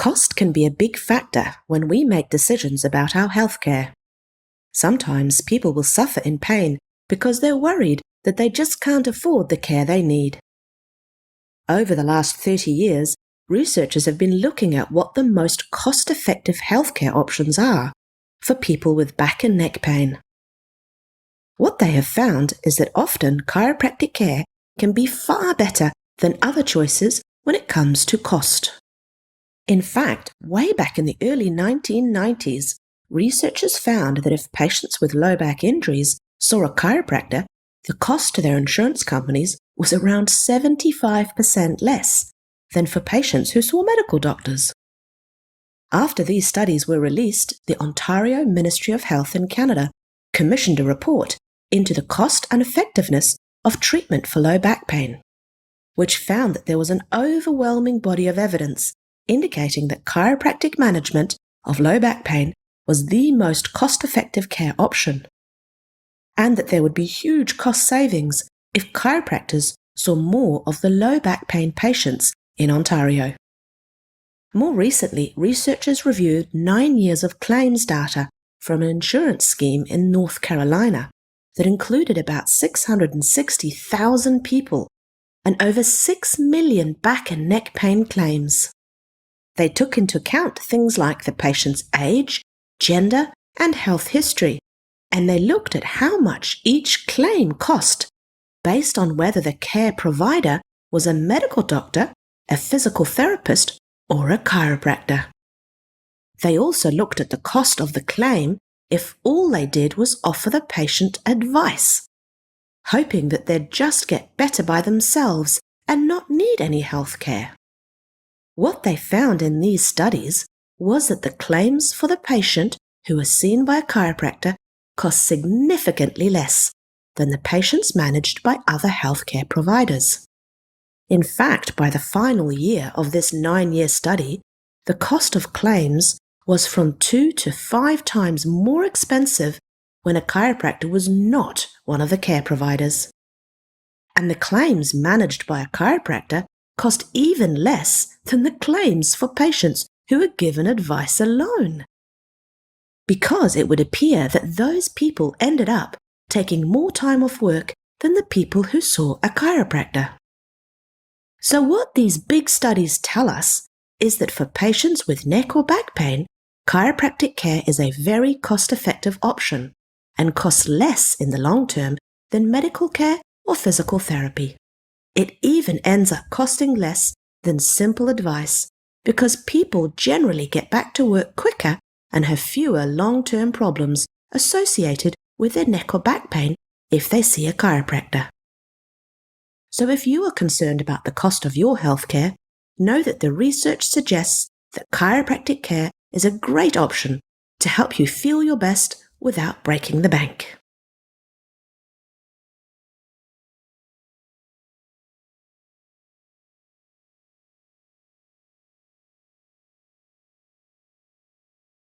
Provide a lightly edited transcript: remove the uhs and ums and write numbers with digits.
Cost can be a big factor when we make decisions about our healthcare. Sometimes people will suffer in pain because they're worried that they just can't afford the care they need. Over the last 30 years, researchers have been looking at what the most cost-effective healthcare options are for people with back and neck pain. What they have found is that often chiropractic care can be far better than other choices when it comes to cost. In fact, way back in the early 1990s, researchers found that if patients with low back injuries saw a chiropractor, the cost to their insurance companies was around 75% less than for patients who saw medical doctors. After these studies were released, the Ontario Ministry of Health in Canada commissioned a report into the cost and effectiveness of treatment for low back pain, which found that there was an overwhelming body of evidence indicating that chiropractic management of low back pain was the most cost-effective care option, and that there would be huge cost savings if chiropractors saw more of the low back pain patients in Ontario. More recently, researchers reviewed 9 years of claims data from an insurance scheme in North Carolina that included about 660,000 people and over 6 million back and neck pain claims. They took into account things like the patient's age, gender, and health history, and they looked at how much each claim cost based on whether the care provider was a medical doctor, a physical therapist, or a chiropractor. They also looked at the cost of the claim if all they did was offer the patient advice, hoping that they'd just get better by themselves and not need any health care. What they found in these studies was that the claims for the patient who was seen by a chiropractor cost significantly less than the patients managed by other healthcare providers. In fact, by the final year of this 9-year study, the cost of claims was from 2 to 5 times more expensive when a chiropractor was not one of the care providers. And the claims managed by a chiropractor cost even less than the claims for patients who were given advice alone, because it would appear that those people ended up taking more time off work than the people who saw a chiropractor. So what these big studies tell us is that for patients with neck or back pain, chiropractic care is a very cost-effective option and costs less in the long term than medical care or physical therapy. It even ends up costing less than simple advice because people generally get back to work quicker and have fewer long-term problems associated with their neck or back pain if they see a chiropractor. So if you are concerned about the cost of your healthcare, know that the research suggests that chiropractic care is a great option to help you feel your best without breaking the bank.